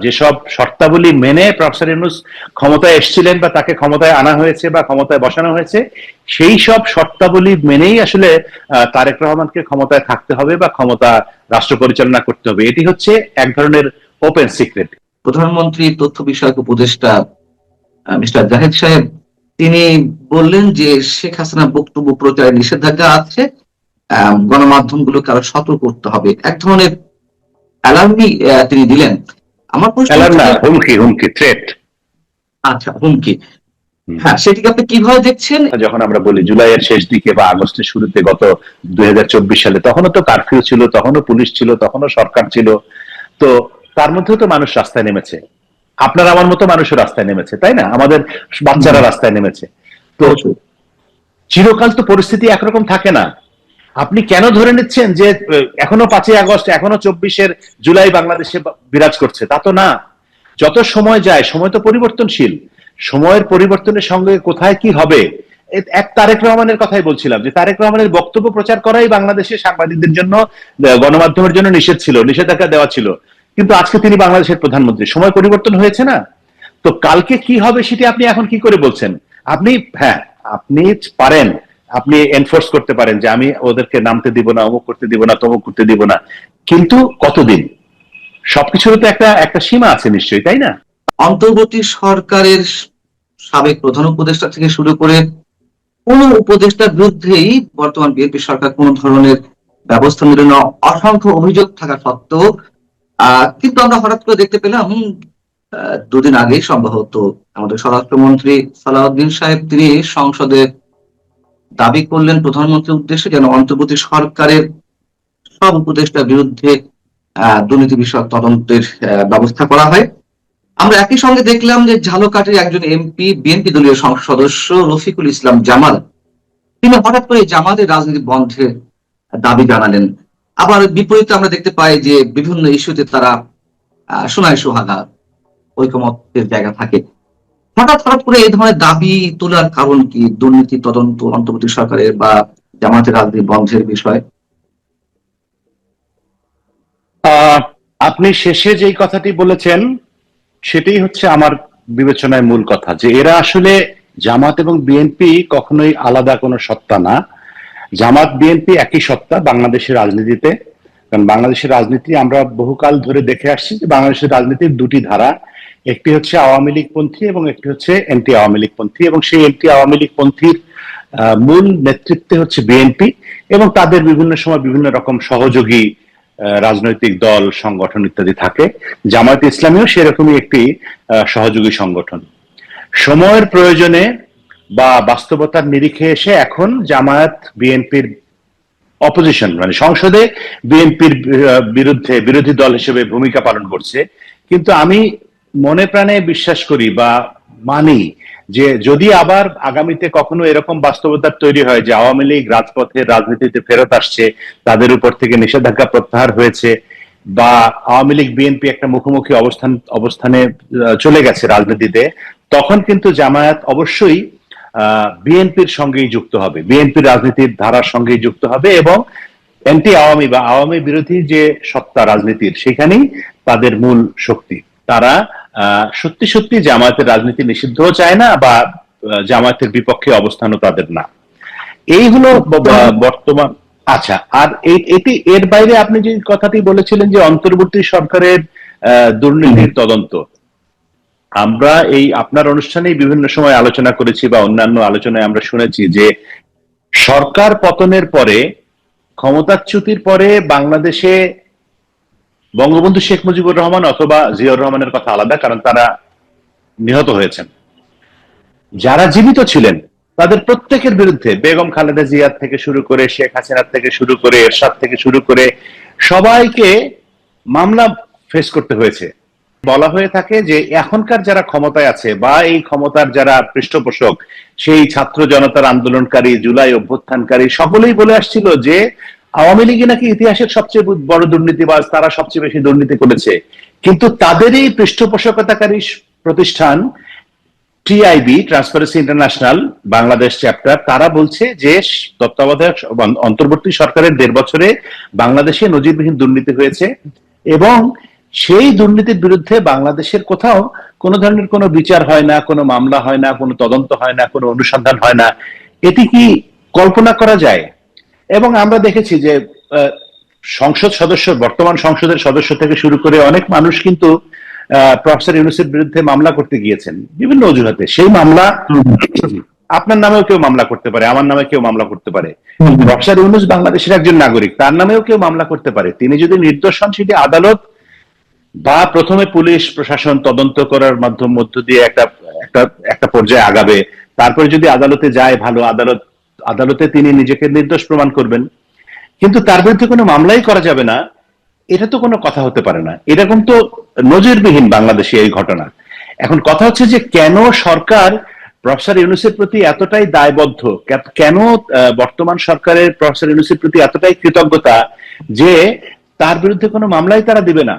যেসব শর্তাবলী মেনে প্রফেসর ইউনূস ক্ষমতায় এসেছিলেন বা তাকে ক্ষমতায় আনা হয়েছে বা ক্ষমতায় বসানো হয়েছে, সেই সব শর্তাবলী মেনেই আসলে তারেক রহমানকে ক্ষমতায় থাকতে হবে বা ক্ষমতা রাষ্ট্র পরিচালনা করতে হবে। এটি হচ্ছে এক ধরনের ওপেন সিক্রেট। প্রধানমন্ত্রী তথ্য বিষয়ক উপদেষ্টা মিস্টার জাহিদ সাহেব তিনি বললেন যে শেখ হাসিনার বক্তব্য প্রচারে নিষেধাজ্ঞা আছে, গণমাধ্যমগুলোকে আরো সতর্ক করতে হবে, এক ধরনের অ্যালার্মই তিনি দিলেন। আমার প্রশ্ন হচ্ছে, হুমকি, হুমকি, থ্রেট। আচ্ছা, হুমকি, হ্যাঁ, সেটিকে আপনি কিভাবে দেখছেন? যখন আমরা বলি জুলাইয়ের শেষ দিকে বা আগস্টের শুরুতে গত 2024 সালে, তখনও তো কারফিউ ছিল, তখনও পুলিশ ছিল, তখনও সরকার ছিল, তো তার মধ্যেও তো মানুষ রাস্তায় নেমেছে। আপনার আমার মতো মানুষও রাস্তায় নেমেছে, তাই না? আমাদের বাচ্চারা রাস্তায় নেমেছে। তো চিরকাল তো পরিস্থিতি একরকম থাকে না। আপনি কেন ধরে নিচ্ছেন যে এখনো 5ই আগস্ট, এখনো 24 জুলাই বাংলাদেশে বিরাজ করছে? তা তো না। যত সময় যায়, সময় তো পরিবর্তনশীল। সময়ের পরিবর্তনের সঙ্গে কোথায় কি হবে, এক তারেক রহমানের কথাই বলছিলাম, যে তারেক রহমানের বক্তব্য প্রচার করাই বাংলাদেশের সাংবাদিকদের জন্য, গণমাধ্যমের জন্য নিষেধ ছিল, নিষেধাজ্ঞা দেওয়া ছিল। কিন্তু আজকে তিনি বাংলাদেশের প্রধানমন্ত্রী, সময় পরিবর্তন হয়েছে না? তো কালকে কি হবে সেটি আপনি এখন কি করে বলছেন? আপনি, হ্যাঁ, আপনি পারেন, আপনি এনফোর্স করতে পারেন যে আমি ওদেরকে নামতে দিব না, অমুক করতে দিব না, তমুক করতে দিব না, কিন্তু কতদিন? সবকিছুর তো একটা একটা সীমা আছে নিশ্চয়ই, তাই না? অন্তর্বর্তী সরকারের সাবেক প্রধান উপদেষ্টা থেকে শুরু করে কোন উপদেষ্টার বিরুদ্ধেই বর্তমান বিএনপি সরকার কোন ধরনের ব্যবস্থা নিল না, অসংখ্য অভিযোগ থাকা সত্ত্বেও। কিন্তু আমরা হঠাৎ করে দেখতে পেলাম দুদিন আগেই সম্ভবত আমাদের স্বরাষ্ট্রমন্ত্রী সালাউদ্দিন সাহেব তিনি সংসদে দাবি করলেন প্রধানমন্ত্রীর উদ্দেশ্যে যেন অন্তর্বর্তী সরকারের সব উপদেষ্টার বিরুদ্ধে দুর্নীতি বিষয়ক তদন্তের ব্যবস্থা করা হয়। আমরা একই সঙ্গে দেখলাম যে ঝালকাঠির একজন এমপি, বিএনপি দলীয় সংসদ সদস্য রফিকুল ইসলাম জামাল, তিনি হঠাৎ করে জামাতের রাজনীতি বন্ধের দাবি জানালেন। আবার বিপরীতে আমরা দেখতে পাই যে বিভিন্ন ইস্যুতে তারা সোনায় সোহাগা, ঐকমত্যের জায়গা থাকে। হঠাৎ হঠাৎ করে এই ধরনের দাবি তোলার কারণ কি? দুর্নীতি তদন্ত অন্তর্বর্তী সরকারের বা জামাতের রাজনীতি বন্ধের বিষয়? আপনি শেষে যেই কথাটি বলেছেন সেটাই হচ্ছে আমার বিবেচনায় মূল কথা, যে এরা আসলে, জামাত এবং বিএনপি কখনোই আলাদা কোনো সত্তা না। জামাত বিএনপি একই সত্তা বাংলাদেশের রাজনীতিতে। কারণ বাংলাদেশের রাজনীতি আমরা বহুকাল ধরে দেখে আসছি যে বাংলাদেশের রাজনীতির দুটি ধারা, একটি হচ্ছে আওয়ামী লীগ পন্থী এবং একটি হচ্ছে এন্টি আওয়ামী লীগ পন্থী, এবং সেই এন্টি আওয়ামী লীগ পন্থীর মূল নেতৃত্বে হচ্ছে বিএনপি, এবং তাদের বিভিন্ন সময় বিভিন্ন রকম সহযোগী রাজনৈতিক দল, সংগঠন ইত্যাদি থাকে। জামায়াত ইসলামীও সেরকমই একটি সহযোগী সংগঠন। সময়ের প্রয়োজনে বা বাস্তবতার নিরিখে এসে এখন জামায়াত বিএনপির অপোজিশন, মানে সংসদে বিএনপির বিরুদ্ধে বিরোধী দল হিসেবে ভূমিকা পালন করছে। কিন্তু আমি মনে প্রাণে বিশ্বাস করি বা মানি যে যদি আবার আগামীতে কখনো এরকম বাস্তবতার তৈরি হয় যে আওয়ামী লীগ রাজপথের রাজনীতিতে ফেরত আসছে, তাদের উপর থেকে নিষেধাজ্ঞা প্রত্যাহার হয়েছে, বা আওয়ামী লীগ বিএনপি একটা মুখোমুখি অবস্থানে চলে গেছে রাজনীতিতে, তখন কিন্তু জামায়াত অবশ্যই বিএনপির সঙ্গেই যুক্ত হবে, বিএনপির রাজনীতির ধারার সঙ্গেই যুক্ত হবে, এবং অ্যান্টি আওয়ামী বা আওয়ামী বিরোধী যে সত্তা রাজনীতির, সেখানেই তাদের মূল শক্তি। তারা সত্যি সত্যি জামায়াতের রাজনীতি নিষিদ্ধও চায় না বা জামায়াতের বিপক্ষে অবস্থানও তাদের না। এই হলো বর্তমান। আচ্ছা, আর এটি এর বাইরে আপনি যে কথাটি বলেছিলেন যে অন্তর্বর্তী সরকারের দুর্নীতির তদন্ত, আমরা এই আপনার অনুষ্ঠানে বিভিন্ন সময় আলোচনা করেছি বা অন্যান্য আলোচনায় আমরা শুনেছি যে সরকার পতনের পরে, ক্ষমতাচ্যুতির পরে বাংলাদেশে বঙ্গবন্ধু শেখ মুজিবুর রহমান অথবা জিয়াউর রহমানের কথা আলাদা, কারণ তারা নিহত হয়েছেন। যারা জীবিত ছিলেন তাদের প্রত্যেকের বিরুদ্ধে, বেগম খালেদা জিয়ার থেকে শুরু করে, শেখ হাসিনার থেকে শুরু করে, এরশাদ থেকে শুরু করে, সবাইকে মামলা ফেস করতে হয়েছে। বলা হয়ে থাকে যে এখনকার যারা ক্ষমতায় আছে বা এই ক্ষমতার যারা পৃষ্ঠপোষক, সেই ছাত্র জনতার আন্দোলনকারী, জুলাই অভ্যুত্থানকারী, সকলেই বলে আসছিল যে আওয়ামী লীগই নাকি ইতিহাসের সবচেয়ে বড় দুর্নীতিবাজ, তারা সবচেয়ে বেশি দুর্নীতি করেছে। কিন্তু তাদেরই পৃষ্ঠপোষকতাকারী প্রতিষ্ঠান TIB, transparency international Bangladesh chapter, তারা বলছে যে তত্ত্বাবধায়ক অন্তর্বর্তী সরকারের 1.5 বছরে বাংলাদেশে নজিরবিহীন দুর্নীতি হয়েছে, এবং সেই দুর্নীতির বিরুদ্ধে বাংলাদেশের কোথাও কোনো ধরনের কোনো বিচার হয় না, কোনো মামলা হয় না, কোনো তদন্ত হয় না, কোনো অনুসন্ধান হয় না। এটি কি কল্পনা করা যায়? এবং আমরা দেখেছি যে আহ, সংসদ সদস্য, বর্তমান সংসদের সদস্য থেকে শুরু করে অনেক মানুষ কিন্তু প্রফেসর ইউনূসের বিরুদ্ধে মামলা করতে গিয়েছেন বিভিন্ন অজুহাতে। সেই মামলা আপনার নামেও কেউ মামলা করতে পারে, আমার নামে কেউ মামলা করতে পারে। প্রফেসর ইউনূস বাংলাদেশের একজন নাগরিক, তার নামেও কেউ মামলা করতে পারে। তিনি যদি নির্দোষ হন, সেটি আদালত বা প্রথমে পুলিশ প্রশাসন তদন্ত করার মধ্য দিয়ে একটা একটা একটা পর্যায়ে আগাবে। তারপরে যদি আদালতে যায়, ভালো, আদালতে তিনি নিজেকে নির্দোষ প্রমাণ করবেন। কিন্তু তার বিরুদ্ধে কোনো মামলাই করা যাবে না, এটা তো কোনো কথা হতে পারে না। এরকম তো নজিরবিহীন বাংলাদেশে এই ঘটনা। এখন কথা হচ্ছে যে কেন সরকার প্রফেসর ইউনূসের প্রতি এতটাই দায়বদ্ধ, কেন বর্তমান সরকারের প্রফেসর ইউনূসের প্রতি এতটাই কৃতজ্ঞতা যে তার বিরুদ্ধে কোনো মামলাই তারা দিবে না,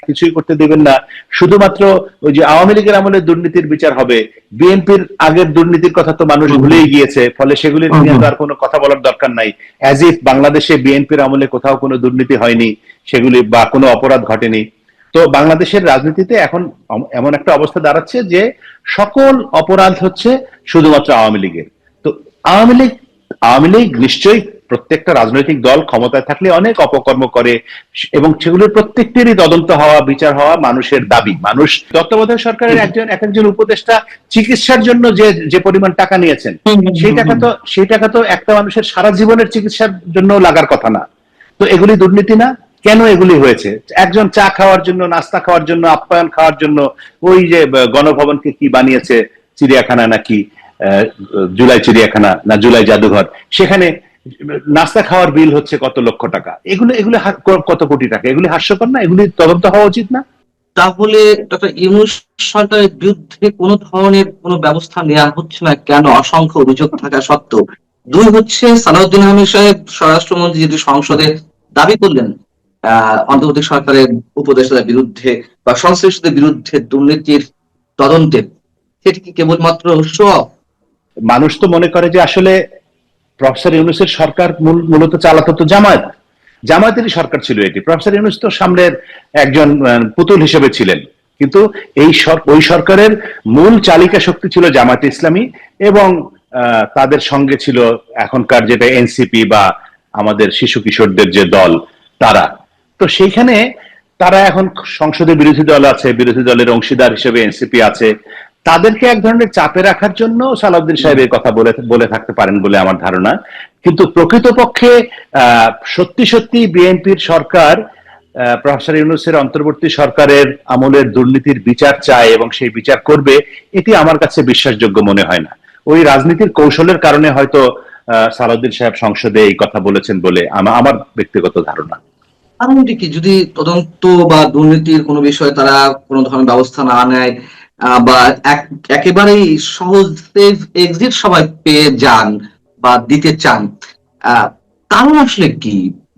কিছুই করতে দিবেন না। শুধুমাত্র ওই যে আওয়ামী লীগের আমলে দুর্নীতির বিচার হবে, বিএনপির আগের দুর্নীতির কথা তো মানুষ ভুলেই গিয়েছে, ফলে সেগুলি নিয়ে তো আর কোনো কথা বলার দরকার নাই। অ্যাজ ইফ বাংলাদেশে বিএনপির আমলে কোথাও কোনো দুর্নীতি হয়নি, সেগুলি বা কোনো অপরাধ ঘটেনি। তো বাংলাদেশের রাজনীতিতে এখন এমন একটা অবস্থা দাঁড়াচ্ছে যে সকল অপরাধ হচ্ছে শুধুমাত্র আওয়ামী লীগের। তো আওয়ামী লীগ নিশ্চয়ই প্রত্যেকটা রাজনৈতিক দল ক্ষমতায় থাকলে অনেক অপকর্ম করে, এবং সেগুলোর প্রত্যেকটিরই তদন্ত হওয়া, বিচার হওয়া মানুষের দাবি। মানুষ, তত্ত্বাবধায়ক সরকারের একজন উপদেষ্টা চিকিৎসার জন্য যে যে পরিমাণ টাকা নিয়েছেন, সেই টাকা তো একটা মানুষের সারা জীবনের চিকিৎসার জন্য লাগার কথা না। তো এগুলি দুর্নীতি না? কেন এগুলি হয়েছে? একজন চা খাওয়ার জন্য, নাস্তা খাওয়ার জন্য, আপ্যায়ন খাওয়ার জন্য ওই যে গণভবনকে কি বানিয়েছে, চিড়িয়াখানা নাকি, জুলাই চিড়িয়াখানা না জুলাই জাদুঘর, সেখানে নাস্তা খাওয়ার বিল হচ্ছে কত লক্ষ টাকা। এগুলো কত কোটি টাকা। এগুলি হাস্যকর না? এগুলি তদন্ত হওয়া উচিত না? তাহলে ডক্টর ইউনূস সরকারের বিরুদ্ধে কোনো ধরনের কোনো ব্যবস্থা নেওয়া হচ্ছে না কেন, অসংখ্য অভিযোগ থাকা সত্ত্বেও? দুই হচ্ছে, সালাউদ্দিন আহমেদ সাহেব স্বরাষ্ট্রমন্ত্রী যেটি সংসদে দাবি করলেন অন্তর্বর্তী সরকারের উপদেষ্টাদের বিরুদ্ধে বা সংশ্লিষ্টদের বিরুদ্ধে দুর্নীতির তদন্তে, সেটি কি কেবলমাত্র শো অফ? মানুষ তো মনে করে যে আসলে প্রফেসর ইউনূসের সরকার মূলত চালাতো তো জামায়াতেরই সরকার ছিল এটি। প্রফেসর ইউনূস তো সামনের একজন পুতুল হিসেবে ছিলেন, কিন্তু ওই সরকারের মূল চালিকা শক্তি ছিল জামায়াতে ইসলামী, এবং তাদের সঙ্গে ছিল এখনকার যেটা এনসিপি বা আমাদের শিশু কিশোরদের যে দল, তারা। তো সেইখানে তারা এখন সংসদে বিরোধী দল আছে, বিরোধী দলের অংশীদার হিসেবে এনসিপি আছে। তাদেরকে এক ধরনের চাপে রাখার জন্য সালাউদ্দিন সাহেব এই কথা বলে থাকতে পারেন বলে আমার ধারণা। কিন্তু প্রকৃতপক্ষে সত্যি সত্যি বিএনপির সরকার প্রফেসর ইউনূসের অন্তর্বর্তী সরকারের আমলের দুর্নীতির বিচার চায় এবং সেই বিচার করবে, এটি আমার কাছে বিশ্বাসযোগ্য মনে হয় না। ওই রাজনীতির কৌশলের কারণে হয়তো সালাউদ্দিন সাহেব সংসদে এই কথা বলেছেন বলে আমার ব্যক্তিগত ধারণা। কারণটি কি, যদি তদন্ত বা দুর্নীতির কোনো বিষয়ে তারা কোনো ধরনের ব্যবস্থা না নেয় বা একেবারেই সহজ সেফ এক্সিট সবাই পেয়ে যান বা দিতে চান, কারণ আসলে কি?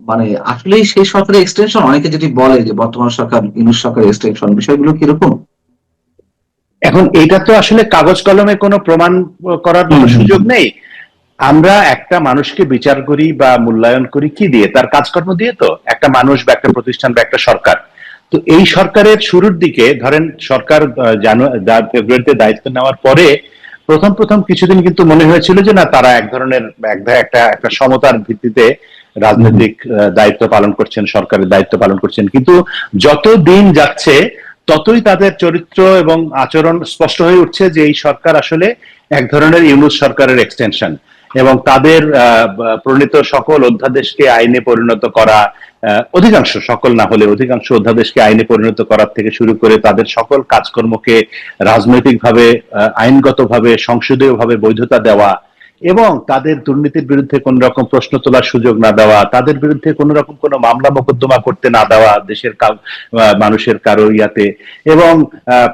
মানে আসলে সেই সরকারের এক্সটেনশন, অনেকে যেটি বলে যে বর্তমান সরকার ইউনূস সরকারের এক্সটেনশন, বিষয়গুলো কিরকম? এখন এটা তো আসলে কাগজ কলমে কোনো প্রমাণ করার কোনো সুযোগ নেই। আমরা একটা মানুষকে বিচার করি বা মূল্যায়ন করি কি দিয়ে? তার কাজকর্ম দিয়ে। তো একটা মানুষ বা একটা প্রতিষ্ঠান বা একটা সরকার, তো এই সরকারের শুরুর দিকে ধরেন সরকার ফেব্রুয়ারিতে দায়িত্ব নেওয়ার পরে প্রথম কিছুদিন কিন্তু মনে হয়েছিল যে না, তারা এক ধরনের একটা সমতার ভিত্তিতে রাজনৈতিক দায়িত্ব পালন করছেন, সরকারের দায়িত্ব পালন করছেন। কিন্তু যত দিন যাচ্ছে ততই তাদের চরিত্র এবং আচরণ স্পষ্ট হয়ে উঠছে যে এই সরকার আসলে এক ধরনের ইউনূস সরকারের এক্সটেনশন, এবং তাদের প্রণীত সকল অধ্যাদেশকে আইনে পরিণত করা, অধিকাংশ, সকল না হলে অধিকাংশ অধ্যাদেশকে আইনে পরিণত করার থেকে শুরু করে তাদের সকল কাজকর্মকে রাজনৈতিকভাবে, আইনগতভাবে, সংসদীয়ভাবে বৈধতা দেওয়া, এবং তাদের দুর্নীতির বিরুদ্ধে কোন রকম প্রশ্ন তোলার সুযোগ না দেওয়া, তাদের বিরুদ্ধে কোন রকম কোনো মামলা মোকদ্দমা করতে না দেওয়া দেশের মানুষের কারো ইয়াতে। এবং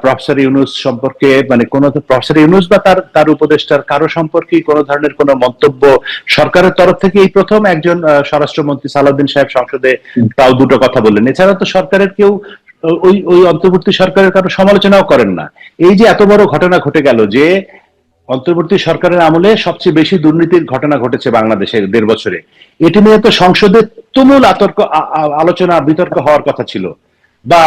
প্রফেসর ইউনূস সম্পর্কে মানে কোন প্রফেসর ইউনূস বা তার উপদেষ্টার কারো সম্পর্কে কোন ধরনের কোন মন্তব্য সরকারের তরফ থেকে এই প্রথম একজন স্বরাষ্ট্রমন্ত্রী সালাউদ্দিন সাহেব সংসদে তাও দুটো কথা বললেন। এছাড়া তো সরকারের কেউ ওই অন্তর্বর্তী সরকারের কারো সমালোচনাও করেন না। এই যে এত বড় ঘটনা ঘটে গেল যে অন্তর্বর্তী সরকারের আমলে সবচেয়ে বেশি দুর্নীতির ঘটনা ঘটেছে বাংলাদেশের 1.5 বছরে, এটি নিয়ে তো সংসদে তুমুল আলোচনা বিতর্ক হওয়ার কথা ছিল। বা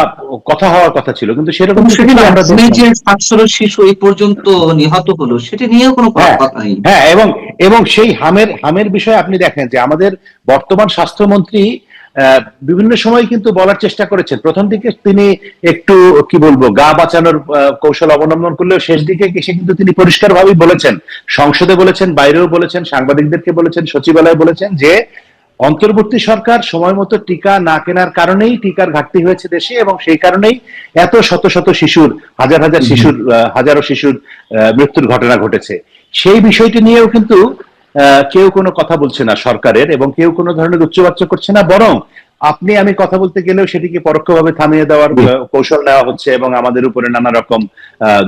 কথা হওয়ার কথা ছিল, কিন্তু সেরকম কিন্তু সেটি আমরা ভ্যাকসিনে দেখলাম। যে 700 শিশু এই পর্যন্ত নিহত হলো সেটি নিয়েও কোনো হ্যাঁ, কথা নেই। হ্যাঁ, এবং এবং সেই হামের বিষয়ে আপনি দেখেন যে আমাদের বর্তমান স্বাস্থ্যমন্ত্রী বিভিন্ন সময় কিন্তু বলার চেষ্টা করেছেন। প্রথম দিকে তিনি একটু কি বলবো গা বাঁচানোর কৌশল অবলম্বন করলেও শেষ দিকে এসে কিন্তু তিনি পরিষ্কারভাবেই বলেছেন, সংসদে বলেছেন, বাইরেও বলেছেন, সাংবাদিকদেরকে বলেছেন, সচিবালয়ে বলেছেন যে অন্তর্বর্তী সরকার সময় মতো টিকা না কেনার কারণেই টিকার ঘাটতি হয়েছে দেশে, এবং সেই কারণেই এত শত শত শিশুর, হাজার হাজার শিশুর, হাজারো শিশুর মৃত্যুর ঘটনা ঘটেছে। সেই বিষয়টি নিয়েও কিন্তু কেউ কোনো কথা বলছে না সরকারের, এবং কেউ কোনো ধরনের উচ্চবাচ্য করছে না, বরং আপনি আমি কথা বলতে গেলেও সেটিকে পরোক্ষভাবে থামিয়ে দেওয়ার কৌশল নেওয়া হচ্ছে এবং আমাদের উপরে নানা রকম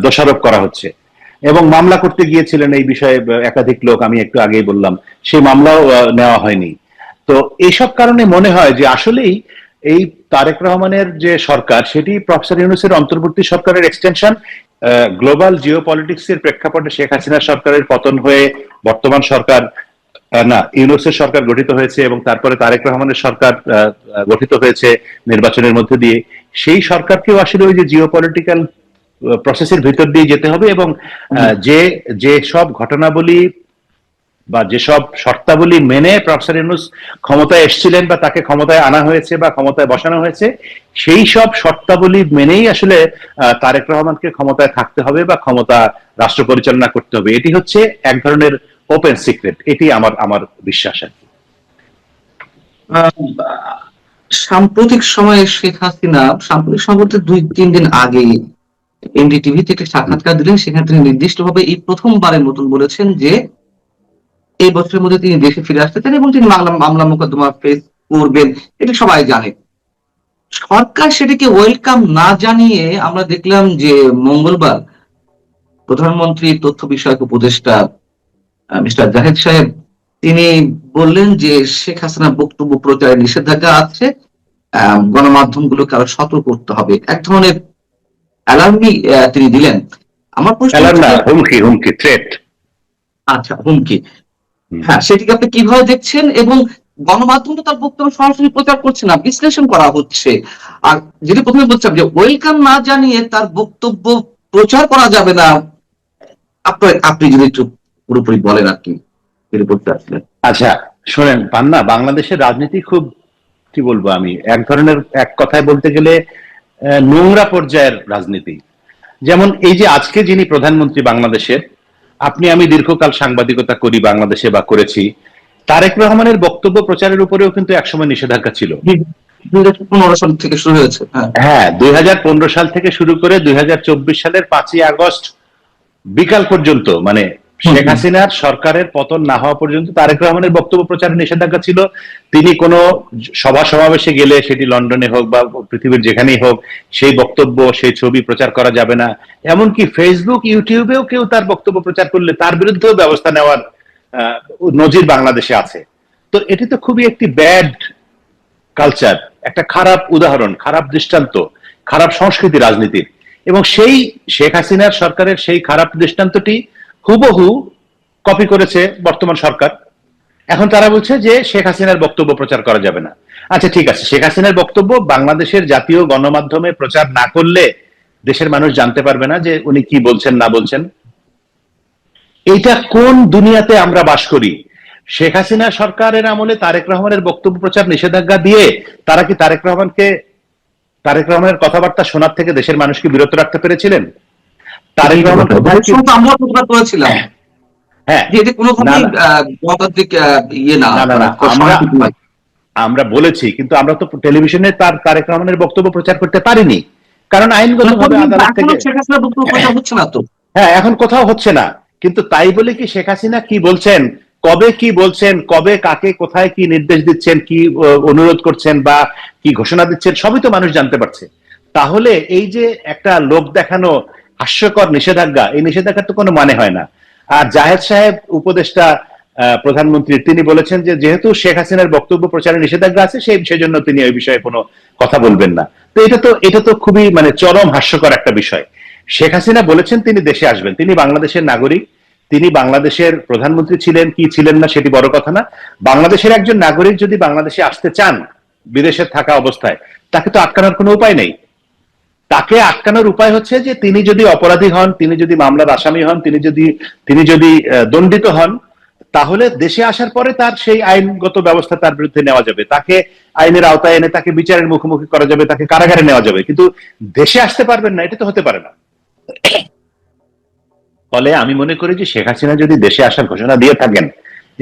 দোষারোপ করা হচ্ছে। এবং মামলা করতে গিয়েছিলেন এই বিষয়ে একাধিক লোক, আমি একটু আগেই বললাম, সেই মামলাও নেওয়া হয়নি। তো এইসব কারণে মনে হয় যে আসলেই এই তারেক রহমানের যে সরকার, সেটি প্রফেসর ইউনূসের অন্তর্বর্তী সরকারের এক্সটেনশন। গ্লোবাল জিও পলিটিক্স এর প্রেক্ষাপটে শেখ হাসিনা সরকারের পতন হয়ে বর্তমান সরকার, না, ইউনূসের সরকার গঠিত হয়েছে, এবং তারপরে তারেক রহমানের সরকার গঠিত হয়েছে নির্বাচনের মধ্যে দিয়ে। সেই সরকারকেও আসলে ওই যে জিও পলিটিক্যাল প্রসেসের ভিতর দিয়ে যেতে হবে, এবং যে যে সব ঘটনাবলী বা যেসব শর্তাবলী মেনে প্রফেসর ইউনূস ক্ষমতায় এসেছিলেন বা তাকে ক্ষমতায় আনা হয়েছে বা ক্ষমতায় বসানো হয়েছে, সেই সব শর্তাবলী মেনেই আসলে তারেক রহমানকে ক্ষমতায় থাকতে হবে বা ক্ষমতা রাষ্ট্র পরিচালনা করতে হবে। এটি হচ্ছে এক ধরনের ওপেন সিক্রেট, এটি আমার আমার বিশ্বাস আর কি। আহ, সাম্প্রতিক সময়ে শেখ হাসিনা, সাম্প্রতিক সময় বলতে 2-3 দিন আগে এনডিটিভিতে একটি সাক্ষাৎকার দিলেন, সেখানে তিনি নির্দিষ্টভাবে এই প্রথমবারের মতন বলেছেন যে এই বছরের মধ্যে তিনি দেশে ফিরে আসতে চান এবং তিনি মামলা মোকদ্দমা ফেস করবেন, এটা সবাই জানে। সরকার সেটাকে ওয়েলকাম না জানিয়ে আমরা দেখলাম যে মঙ্গলবার প্রধানমন্ত্রী তথ্য বিষয়ক উপদেষ্টা মিস্টার জাহেদ সাহেব তিনি বললেন যে শেখ হাসিনার বক্তব্য প্রচারে নিষেধাজ্ঞা আছে, গণমাধ্যমগুলোকে আরো সতর্ক করতে হবে, এক ধরনের অ্যালার্মি তিনি দিলেন। আমার প্রশ্ন হচ্ছে না, যে হুমকি, হুমকি, থ্রেট। আচ্ছা, হুমকি, হ্যাঁ, সেটিকে আপনি কিভাবে দেখছেন? এবং গণমাধ্যম তো তার বক্তব্য সরাসরি প্রচার করছে না, বিশ্লেষণ করা হচ্ছে। আর যেটা প্রথমে বলছিলাম যে ওয়েলকাম না জানিয়ে তার বক্তব্য প্রচার করা যাবে না, আপনি যদি একটু পুরোপুরি বলেন আর কি এর উপর আসলে। আচ্ছা, শোনেন পান্না, বাংলাদেশের রাজনীতি খুব, কি বলবো আমি, এক ধরনের, এক কথায় বলতে গেলে নোংরা পর্যায়ের রাজনীতি। যেমন এই যে আজকে যিনি প্রধানমন্ত্রী বাংলাদেশের, আপনি আমি দীর্ঘকাল সাংবাদিকতা করি বাংলাদেশে বা করেছি, তারেক রহমানের বক্তব্য প্রচারের উপরেও কিন্তু একসময় নিষেধাজ্ঞা ছিল। 2015 সাল থেকে শুরু হয়েছে। হ্যাঁ, হ্যাঁ, 2015 সাল থেকে শুরু করে 2024 সালের 5ই আগস্ট বিকাল পর্যন্ত, মানে শেখ হাসিনার সরকারের পতন না হওয়া পর্যন্ত তারেক রহমানের বক্তব্য প্রচারে নিষেধাজ্ঞা ছিল। তিনি কোনো সভা সমাবেশে গেলে, সেটি লন্ডনে হোক বা পৃথিবীর যেখানেই হোক, সেই বক্তব্য, সেই ছবি প্রচার করা যাবে না। এমনকি ফেসবুক, ইউটিউবেও কেউ তার বক্তব্য প্রচার করলে তার বিরুদ্ধেও ব্যবস্থা নেওয়ার নজির বাংলাদেশে আছে। তো এটি তো খুবই একটি ব্যাড কালচার, একটা খারাপ উদাহরণ, খারাপ দৃষ্টান্ত, খারাপ সংস্কৃতি রাজনীতির। এবং সেই শেখ হাসিনার সরকারের সেই খারাপ দৃষ্টান্তটি হুবহু কপি করেছে বর্তমান সরকার। এখন তারা বলছে যে শেখ হাসিনার বক্তব্য প্রচার করা যাবে না। আচ্ছা, ঠিক আছে, শেখ হাসিনার বক্তব্য বাংলাদেশের জাতীয় গণমাধ্যমে প্রচার না করলে দেশের মানুষ জানতে পারবে না যে উনি কি বলছেন না বলছেন। এইটা কোন দুনিয়াতে আমরা বাস করি? শেখ হাসিনা সরকারের আমলে তারেক রহমানের বক্তব্য প্রচার নিষেধাজ্ঞা দিয়ে তারা কি তারেক রহমানের কথাবার্তা শোনার থেকে দেশের মানুষকে বিরত রাখতে পেরেছিলেন? তারেক রহমান আমরা প্রতিবাদ করেছিলাম হ্যাঁ, যে এটি কোনোভাবেই গণতান্ত্রিক ইয়ে না, না, না, না, আমরা বলেছি, কিন্তু আমরা তো টেলিভিশনে তারেক রহমানের বক্তব্য প্রচার করতে পারিনি, কারণ আইনগতভাবে আদালত থেকে। শেখ হাসিনার বক্তব্য প্রচার হচ্ছে না তো। হ্যাঁ, এখন কোথাও হচ্ছে না, কিন্তু তাই বলে কি শেখ হাসিনা কি বলছেন, কবে কি বলছেন, কবে কাকে কোথায় কি নির্দেশ দিচ্ছেন, কি অনুরোধ করছেন বা কি ঘোষণা দিচ্ছেন, সবই তো মানুষ জানতে পারছে। তাহলে এই যে একটা লোক দেখানো হাস্যকর নিষেধাজ্ঞা, এই নিষেধাজ্ঞার তো কোনো মানে হয় না। আর জাহেদ সাহেব উপদেষ্টা প্রধানমন্ত্রী, তিনি বলেছেন যে যেহেতু শেখ হাসিনার বক্তব্য প্রচারে নিষেধাজ্ঞা আছে, সেজন্য তিনি ওই বিষয়ে কোনো কথা বলবেন না। তো এটা তো খুবই মানে চরম হাস্যকর একটা বিষয়। শেখ হাসিনা বলেছেন তিনি দেশে আসবেন, তিনি বাংলাদেশের নাগরিক, তিনি বাংলাদেশের প্রধানমন্ত্রী ছিলেন কি ছিলেন না সেটি বড় কথা না। বাংলাদেশের একজন নাগরিক যদি বাংলাদেশে আসতে চান, বিদেশে থাকা অবস্থায়, তাকে তো আটকানোর কোনো উপায় নেই। তাকে আটকানোর উপায় হচ্ছে যে তিনি যদি অপরাধী হন, তিনি যদি মামলার আসামি হন, তিনি যদি দণ্ডিত হন, তাহলে দেশে আসার পরে তার সেই আইনগত ব্যবস্থা তার বিরুদ্ধে নেওয়া যাবে, তাকে আইনের আওতায় এনে তাকে বিচারের মুখোমুখি করা যাবে, তাকে কারাগারে নেওয়া যাবে। কিন্তু দেশে আসতে পারবেন না, এটা তো হতে পারে না। ফলে আমি মনে করি যে শেখ হাসিনা যদি দেশে আসার ঘোষণা দিয়ে থাকেন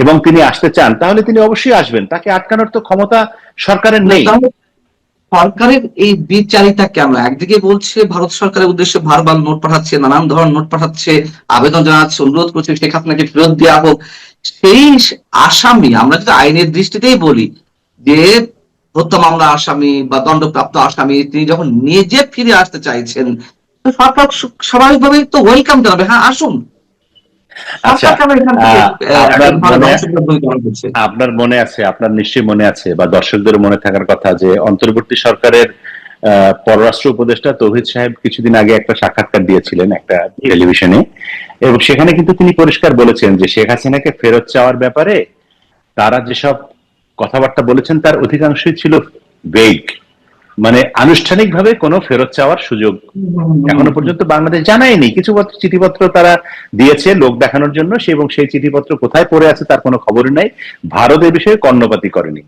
এবং তিনি আসতে চান, তাহলে তিনি অবশ্যই আসবেন। তাকে আটকানোর তো ক্ষমতা সরকারের নেই। সরকারের এই বিচারিতা কেমন? একদিকে বলছে ভারত সরকারের উদ্দেশ্যে বারবার নোট পাঠাচ্ছে, নানান ধরনের নোট পাঠাচ্ছে, আবেদন জানাচ্ছে, অনুরোধ করছে শেখ হাসিনাকে ফেরত দেওয়া হোক। সেই আসামি, আমরা যদি আইনের দৃষ্টিতেই বলি যে হত্যা মামলা আসামি বা দণ্ডপ্রাপ্ত আসামি, তিনি যখন নিজে ফিরে আসতে চাইছেন, তো সরকার স্বাভাবিকভাবেই তো ওয়েলকাম জানাবে, হ্যাঁ আসুন। আচ্ছা, সরকার কেন এখান থেকে আপনার মনে আছে, আপনার নিশ্চয়ই মনে আছে, বা দর্শকদের মনে থাকার কথা, যে অন্তর্বর্তী সরকারের পররাষ্ট্র উপদেষ্টা তৌহিদ সাহেব কিছুদিন আগে একটা সাক্ষাৎকার দিয়েছিলেন একটা টেলিভিশনে, এবং সেখানে কিন্তু তিনি পরিষ্কার বলেছেন যে শেখ হাসিনাকে ফেরত চাওয়ার ব্যাপারে তারা যেসব কথাবার্তা বলেছেন তার অধিকাংশই ছিল ভেগ, মানে আনুষ্ঠানিকভাবে কোনো ফেরত চাওয়ার সুযোগ এখনো পর্যন্ত বাংলাদেশ জানায়নি। কিছু চিঠিপত্র তারা দিয়েছে লোক দেখানোর জন্য, এবং সেই চিঠিপত্র কোথায় পড়ে আছে তার কোনো খবর নাই। ভারত এই বিষয়ে কর্ণপাতই করেনি।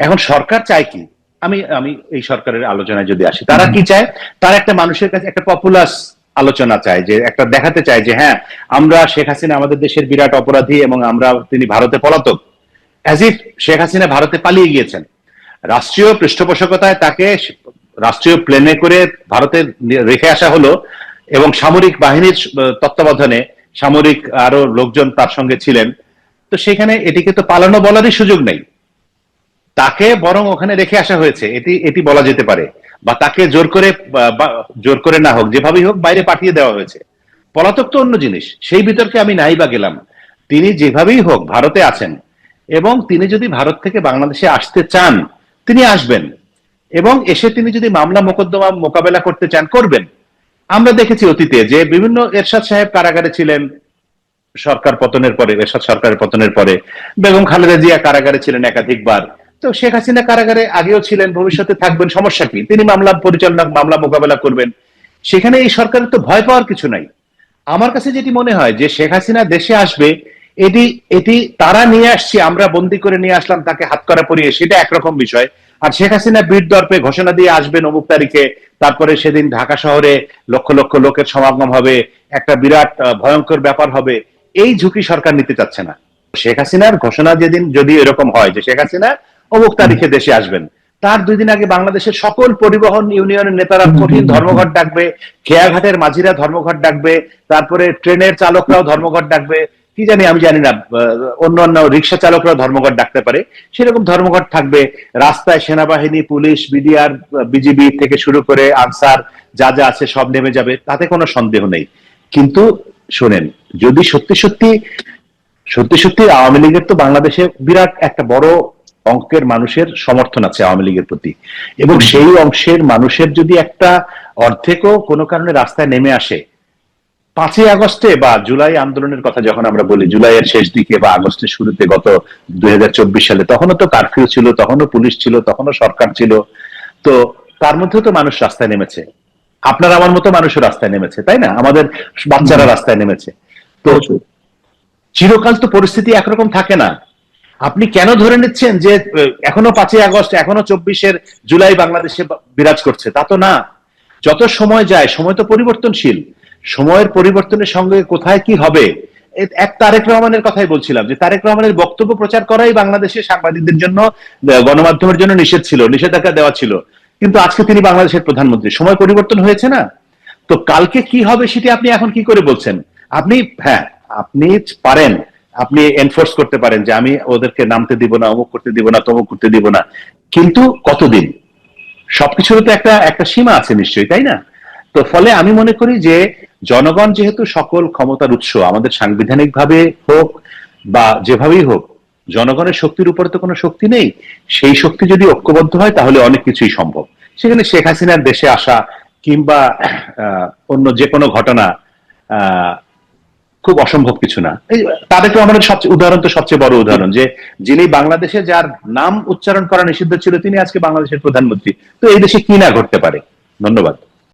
এখন সরকার চায় কি, আমি আমি এই সরকারের আলোচনায় যদি আসি, তারা কি চায়? তারা একটা মানুষের কাছে একটা পপুলাস আলোচনা চায়, যে একটা দেখাতে চায় যে হ্যাঁ, আমরা শেখ হাসিনা আমাদের দেশের বিরাট অপরাধী এবং তিনি ভারতে পলাতক, অ্যাজ ইফ শেখ হাসিনা ভারতে পালিয়ে গিয়েছেন। রাষ্ট্রীয় পৃষ্ঠপোষকতায় তাকে রাষ্ট্রীয় প্লেনে করে ভারতে রেখে আসা হলো, এবং সামরিক বাহিনীর তত্ত্বাবধানে সামরিক আরো লোকজন তার সঙ্গে ছিলেন। তো সেখানে এটিকে তো পালানো বলারই সুযোগ নেই, তাকে বরং ওখানে রেখে আসা হয়েছে, এটি এটি বলা যেতে পারে। বা তাকে জোর করে না হোক, যেভাবেই হোক বাইরে পাঠিয়ে দেওয়া হয়েছে। পলাতক তো অন্য জিনিস, সেই বিতর্কে আমি নাই বা গেলাম। তিনি যেভাবেই হোক ভারতে আছেন, এবং তিনি যদি ভারত থেকে বাংলাদেশে আসতে চান তিনি আসবেন, এবং এসে তিনি যদি মামলা মোকদ্দমা মোকাবেলা করতে চান করবেন। আমরা দেখেছি অতীতে যে বিভিন্ন, এরশাদ সাহেব কারাগারে ছিলেন সরকার পতনের পরে, এরশাদ সরকারের পতনের পরে, বেগম খালেদা জিয়া কারাগারে ছিলেন একাধিকবার। তো শেখ হাসিনা কারাগারে আগেও ছিলেন, ভবিষ্যতে থাকবেন, সমস্যা কি? তিনি মামলা মোকাবেলা করবেন। সেখানে এই সরকারের তো ভয় পাওয়ার কিছু নাই। আমার কাছে যেটি মনে হয় যে শেখ হাসিনা দেশে আসবে, এটি এটি তারা নিয়ে আসছে, আমরা বন্দি করে নিয়ে আসলাম তাকে হাতকড়া পরিয়ে, সেটা একরকম বিষয়। আর শেখ হাসিনা বীর দর্পে ঘোষণা দিয়ে আসবেন অমুক তারিখে, তারপরে সেদিন ঢাকা শহরে লক্ষ লক্ষ লোকের সমাগম হবে, একটা বিরাট ভয়ঙ্কর ব্যাপার হবে, এই ঝুঁকি সরকার নিতে চাচ্ছে না। শেখ হাসিনার ঘোষণা যেদিন যদি এরকম হয় যে শেখ হাসিনা অমুক তারিখে দেশে আসবেন, তার 2 দিন আগে বাংলাদেশের সকল পরিবহন ইউনিয়নের নেতারা কঠিন ধর্মঘট ডাকবে, খেয়াঘাটের মাঝিরা ধর্মঘট ডাকবে, তারপরে ট্রেনের চালকরাও ধর্মঘট ডাকবে, কি জানি আমি জানি না, অন্য রিক্সা চালকরাও ধর্মঘট ডাকতে পারে, সেরকম ধর্মঘট থাকবে। রাস্তায় সেনাবাহিনী, পুলিশ, বিডিআর, বিজিবি থেকে শুরু করে আনসার যা যা আছে সব নেমে যাবে, তাতে কোনো সন্দেহ নেই। কিন্তু শোনেন, যদি সত্যি সত্যি আওয়ামী লীগের তো বাংলাদেশে বিরাট একটা বড় অঙ্কের মানুষের সমর্থন আছে আওয়ামী লীগের প্রতি, এবং সেই অংশের মানুষের যদি একটা অর্ধেকও কোনো কারণে রাস্তায় নেমে আসে 5ই আগস্টে বা জুলাই আন্দোলনের কথা যখন আমরা বলি, জুলাইয়ের শেষ দিকে বা আগস্টের শুরুতে গত 2024 সালে, তখনও তো কারফিউ ছিল, তখনও পুলিশ ছিল, তখনও সরকার ছিল। তো তার মধ্যেও তো মানুষ রাস্তায় নেমেছে, আপনার আমার মতো মানুষও রাস্তায় নেমেছে, তাই না? আমাদের বাচ্চারা রাস্তায় নেমেছে। তো চিরকাল তো পরিস্থিতি একরকম থাকে না। আপনি কেন ধরে নিচ্ছেন যে এখনো 5ই আগস্ট, এখনো 24 জুলাই বাংলাদেশে বিরাজ করছে? তা তো না। যত সময় যায়, সময় তো পরিবর্তনশীল, সময়ের পরিবর্তনের সঙ্গে কোথায় কি হবে। এক তারেক রহমানের কথাই বলছিলাম, যে তারেক রহমানের বক্তব্য প্রচার করাই বাংলাদেশের সাংবাদিকদের জন্য, গণমাধ্যমের জন্য নিষেধ ছিল, নিষেধাজ্ঞা দেওয়া ছিল। কিন্তু আজকে তিনি বাংলাদেশের প্রধানমন্ত্রী, সময় পরিবর্তন হয়েছে না? তো কালকে কি হবে সেটি আপনি এখন কি করে বলছেন? আপনি, হ্যাঁ আপনি পারেন, আপনি এনফোর্স করতে পারেন যে আমি ওদেরকে নামতে দিব না, অমুক করতে দিব না, তমুক করতে দিব না, কিন্তু কতদিন? সবকিছুর তো একটা একটা সীমা আছে নিশ্চয়ই, তাই না? তো ফলে আমি মনে করি যে জনগণ যেহেতু সকল ক্ষমতার উৎস, আমাদের সাংবিধানিক ভাবে হোক বা যেভাবেই হোক, জনগণের শক্তির উপরে তো কোনো শক্তি নেই। সেই শক্তি যদি ঐক্যবদ্ধ হয় তাহলে অনেক কিছুই সম্ভব। সেখানে শেখ হাসিনার দেশে আসা কিংবা অন্য যে কোনো ঘটনা, খুব অসম্ভব কিছু না। এই তারেক রহমানের সবচেয়ে উদাহরণ তো সবচেয়ে বড় উদাহরণ, যে যিনি বাংলাদেশে যার নাম উচ্চারণ করা নিষিদ্ধ ছিল তিনি আজকে বাংলাদেশের প্রধানমন্ত্রী। তো এই দেশে কি না ঘটতে পারে। ধন্যবাদ।